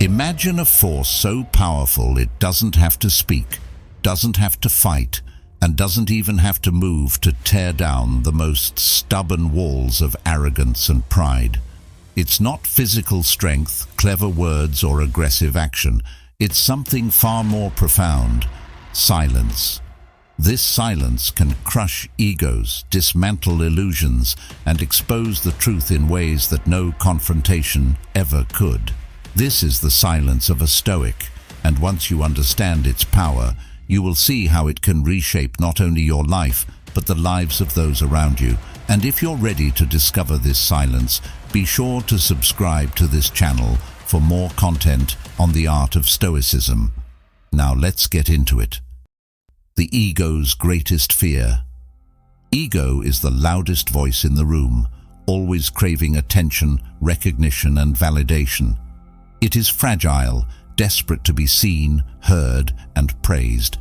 Imagine a force so powerful it doesn't have to speak, doesn't have to fight, and doesn't even have to move to tear down the most stubborn walls of arrogance and pride. It's not physical strength, clever words, or aggressive action. It's something far more profound: silence. This silence can crush egos, dismantle illusions, and expose the truth in ways that no confrontation ever could. This is the silence of a Stoic, and once you understand its power, you will see how it can reshape not only your life, but the lives of those around you. And if you're ready to discover this silence, be sure to subscribe to this channel for more content on the art of Stoicism. Now let's get into it. The ego's greatest fear. Ego is the loudest voice in the room, always craving attention, recognition, and validation. It is fragile, desperate to be seen, heard, and praised.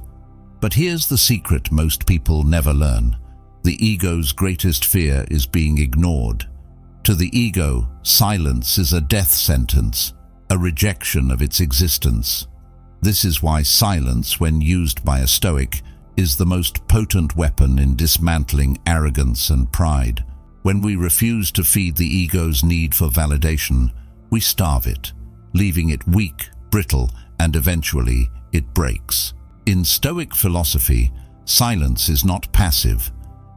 But here's the secret most people never learn. The ego's greatest fear is being ignored. To the ego, silence is a death sentence, a rejection of its existence. This is why silence, when used by a Stoic, is the most potent weapon in dismantling arrogance and pride. When we refuse to feed the ego's need for validation, we starve it, leaving it weak, brittle, and eventually it breaks. In Stoic philosophy, silence is not passive.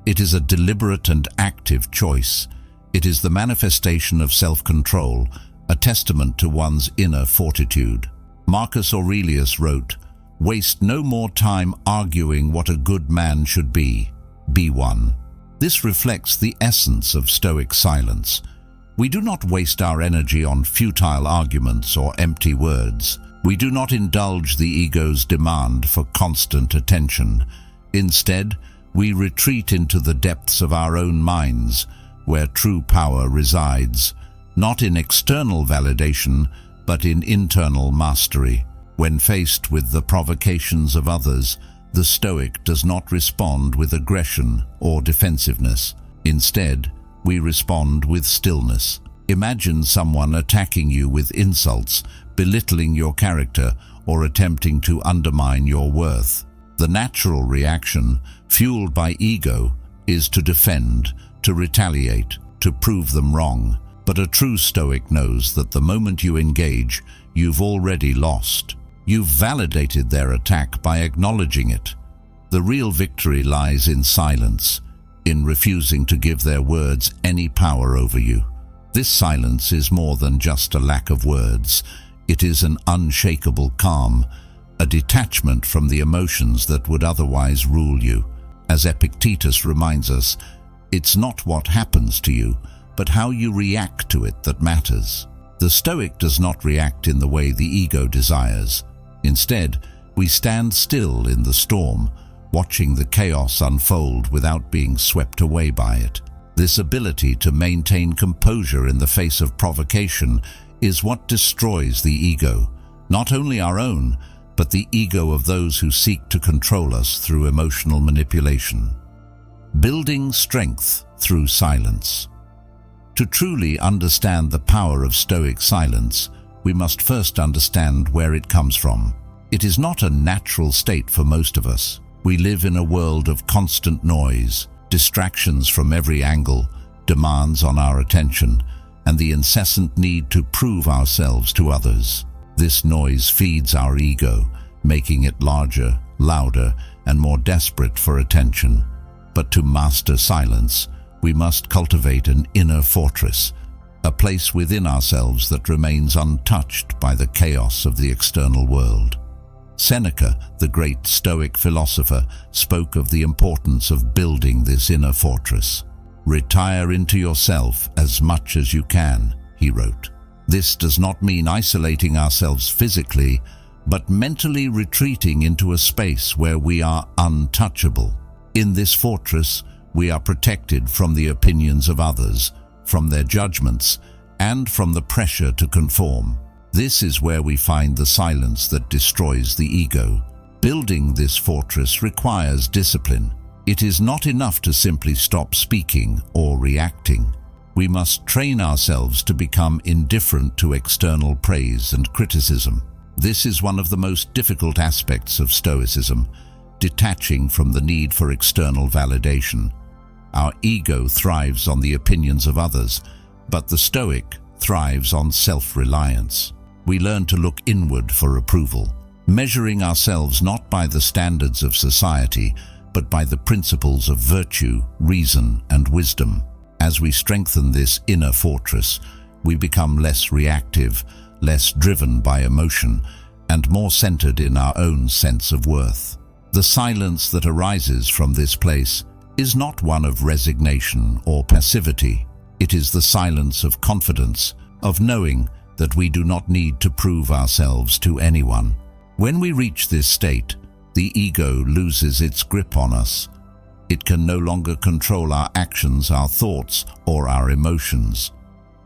It is a deliberate and active choice. It is the manifestation of self-control, a testament to one's inner fortitude. Marcus Aurelius wrote, "Waste no more time arguing what a good man should be. Be one." This reflects the essence of Stoic silence. We do not waste our energy on futile arguments or empty words. We do not indulge the ego's demand for constant attention. Instead, we retreat into the depths of our own minds, where true power resides, not in external validation, but in internal mastery. When faced with the provocations of others, the Stoic does not respond with aggression or defensiveness. Instead, we respond with stillness. Imagine someone attacking you with insults, belittling your character, or attempting to undermine your worth. The natural reaction, fueled by ego, is to defend, to retaliate, to prove them wrong. But a true Stoic knows that the moment you engage, you've already lost. You've validated their attack by acknowledging it. The real victory lies in silence, in refusing to give their words any power over you. This silence is more than just a lack of words. It is an unshakable calm, a detachment from the emotions that would otherwise rule you. As Epictetus reminds us, it's not what happens to you, but how you react to it that matters. The Stoic does not react in the way the ego desires. Instead, we stand still in the storm, watching the chaos unfold without being swept away by it. This ability to maintain composure in the face of provocation is what destroys the ego, not only our own, but the ego of those who seek to control us through emotional manipulation. Building strength through silence. To truly understand the power of Stoic silence, we must first understand where it comes from. It is not a natural state for most of us. We live in a world of constant noise, distractions from every angle, demands on our attention, and the incessant need to prove ourselves to others. This noise feeds our ego, making it larger, louder, and more desperate for attention. But to master silence, we must cultivate an inner fortress, a place within ourselves that remains untouched by the chaos of the external world. Seneca, the great Stoic philosopher, spoke of the importance of building this inner fortress. "Retire into yourself as much as you can," he wrote. This does not mean isolating ourselves physically, but mentally retreating into a space where we are untouchable. In this fortress, we are protected from the opinions of others, from their judgments, and from the pressure to conform. This is where we find the silence that destroys the ego. Building this fortress requires discipline. It is not enough to simply stop speaking or reacting. We must train ourselves to become indifferent to external praise and criticism. This is one of the most difficult aspects of Stoicism, detaching from the need for external validation. Our ego thrives on the opinions of others, but the Stoic thrives on self-reliance. We learn to look inward for approval, measuring ourselves not by the standards of society, but by the principles of virtue, reason, and wisdom. As we strengthen this inner fortress, we become less reactive, less driven by emotion, and more centered in our own sense of worth. The silence that arises from this place is not one of resignation or passivity. It is the silence of confidence, of knowing that we do not need to prove ourselves to anyone. When we reach this state, the ego loses its grip on us. It can no longer control our actions, our thoughts, or our emotions.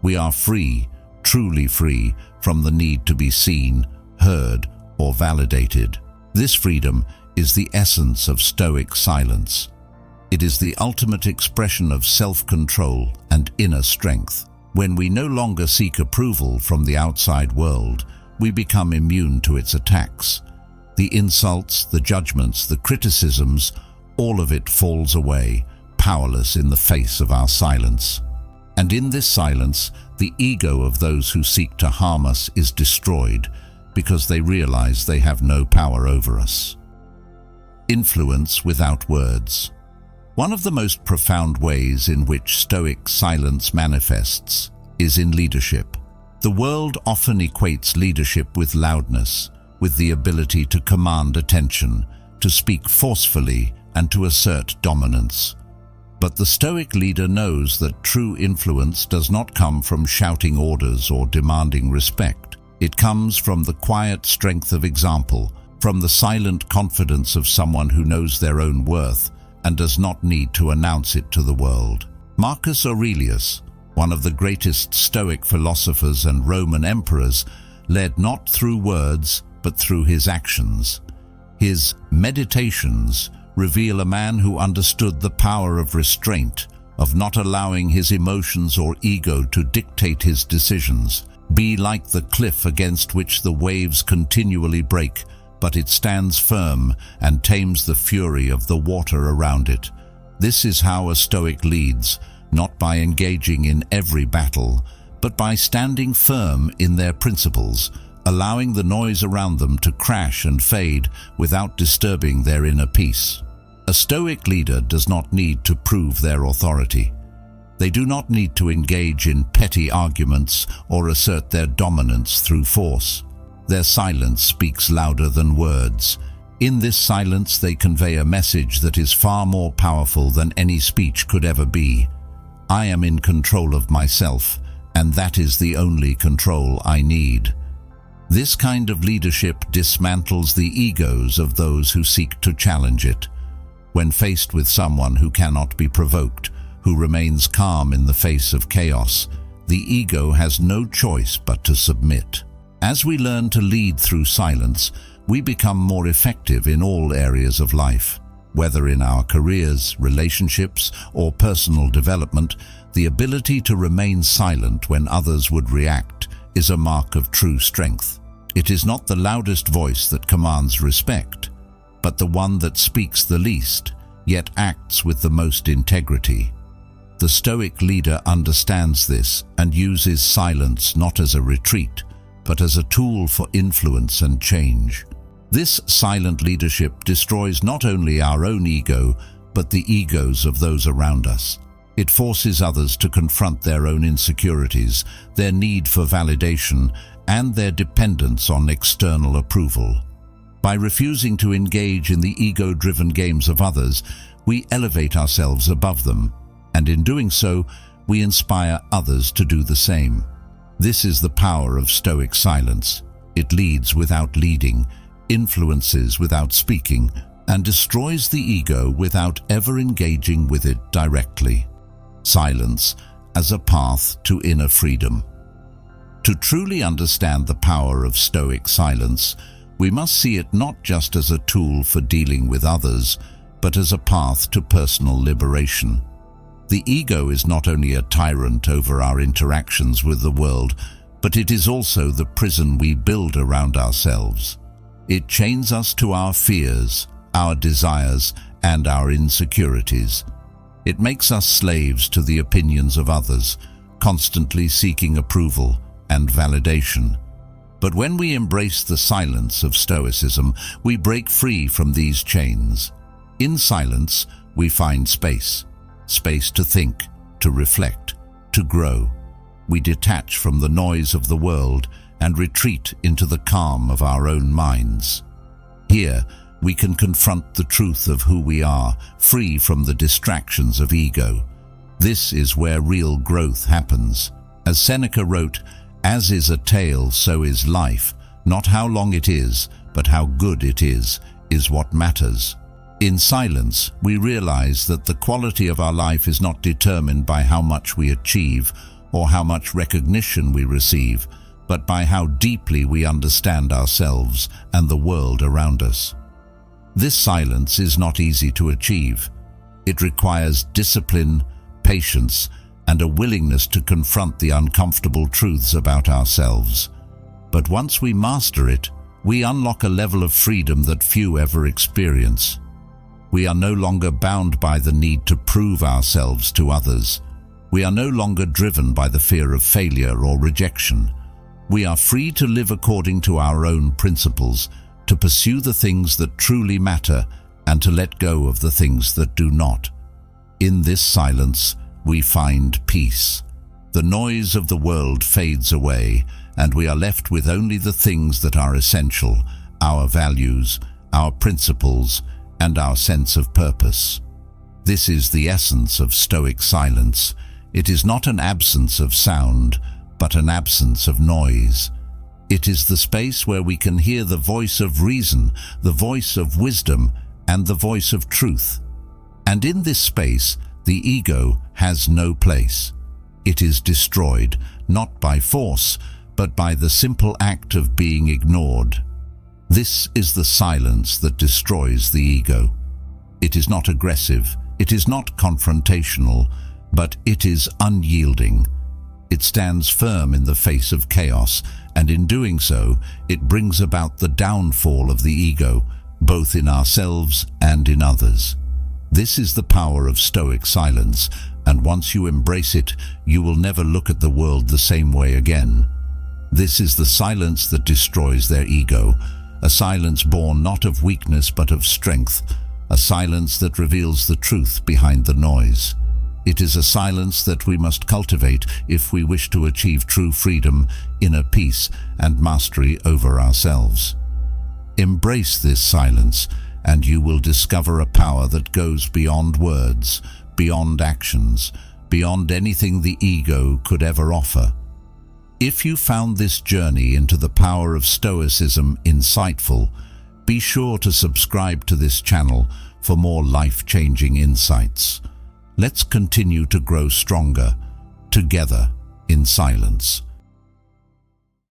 We are free, truly free, from the need to be seen, heard, or validated. This freedom is the essence of Stoic silence. It is the ultimate expression of self-control and inner strength. When we no longer seek approval from the outside world, we become immune to its attacks. The insults, the judgments, the criticisms, all of it falls away, powerless in the face of our silence. And in this silence, the ego of those who seek to harm us is destroyed because they realize they have no power over us. Influence without words. One of the most profound ways in which Stoic silence manifests is in leadership. The world often equates leadership with loudness, with the ability to command attention, to speak forcefully, and to assert dominance. But the Stoic leader knows that true influence does not come from shouting orders or demanding respect. It comes from the quiet strength of example, from the silent confidence of someone who knows their own worth and does not need to announce it to the world. Marcus Aurelius, one of the greatest Stoic philosophers and Roman emperors, led not through words but through his actions. His Meditations reveal a man who understood the power of restraint, of not allowing his emotions or ego to dictate his decisions. Be like the cliff against which the waves continually break, but it stands firm and tames the fury of the water around it. This is how a Stoic leads, not by engaging in every battle, but by standing firm in their principles, allowing the noise around them to crash and fade without disturbing their inner peace. A Stoic leader does not need to prove their authority. They do not need to engage in petty arguments or assert their dominance through force. Their silence speaks louder than words. In this silence, they convey a message that is far more powerful than any speech could ever be. I am in control of myself, and that is the only control I need. This kind of leadership dismantles the egos of those who seek to challenge it. When faced with someone who cannot be provoked, who remains calm in the face of chaos, the ego has no choice but to submit. As we learn to lead through silence, we become more effective in all areas of life. Whether in our careers, relationships, or personal development, the ability to remain silent when others would react is a mark of true strength. It is not the loudest voice that commands respect, but the one that speaks the least, yet acts with the most integrity. The Stoic leader understands this and uses silence not as a retreat, but as a tool for influence and change. This silent leadership destroys not only our own ego, but the egos of those around us. It forces others to confront their own insecurities, their need for validation, and their dependence on external approval. By refusing to engage in the ego-driven games of others, we elevate ourselves above them, and in doing so, we inspire others to do the same. This is the power of Stoic silence. It leads without leading, influences without speaking, and destroys the ego without ever engaging with it directly. Silence as a path to inner freedom. To truly understand the power of Stoic silence, we must see it not just as a tool for dealing with others, but as a path to personal liberation. The The ego is not only a tyrant over our interactions with the world, but it is also the prison we build around ourselves. It chains us to our fears, our desires, and our insecurities. It makes us slaves to the opinions of others, constantly seeking approval and validation. But when we embrace the silence of Stoicism, we break free from these chains. In silence, we find space to think, to reflect, to grow. We detach from the noise of the world and retreat into the calm of our own minds. Here, we can confront the truth of who we are, free from the distractions of ego. This is where real growth happens. As Seneca wrote, "As is a tale, so is life. Not how long it is, but how good it is what matters." In silence, we realize that the quality of our life is not determined by how much we achieve or how much recognition we receive, but by how deeply we understand ourselves and the world around us. This silence is not easy to achieve. It requires discipline, patience, and a willingness to confront the uncomfortable truths about ourselves. But once we master it, we unlock a level of freedom that few ever experience. We are no longer bound by the need to prove ourselves to others. We are no longer driven by the fear of failure or rejection. We are free to live according to our own principles, to pursue the things that truly matter, and to let go of the things that do not. In this silence, we find peace. The noise of the world fades away, and we are left with only the things that are essential: our values, our principles, and our sense of purpose. This is the essence of Stoic silence. It is not an absence of sound, but an absence of noise. It is the space where we can hear the voice of reason, the voice of wisdom, and the voice of truth. And in this space, the ego has no place. It is destroyed, not by force, but by the simple act of being ignored. This is the silence that destroys the ego. It is not aggressive, it is not confrontational, but it is unyielding. It stands firm in the face of chaos, and in doing so, it brings about the downfall of the ego, both in ourselves and in others. This is the power of Stoic silence, and once you embrace it, you will never look at the world the same way again. This is the silence that destroys their ego, a silence born not of weakness but of strength, a silence that reveals the truth behind the noise. It is a silence that we must cultivate if we wish to achieve true freedom, inner peace, and mastery over ourselves. Embrace this silence, and you will discover a power that goes beyond words, beyond actions, beyond anything the ego could ever offer. If you found this journey into the power of Stoicism insightful, be sure to subscribe to this channel for more life-changing insights. Let's continue to grow stronger, together, in silence.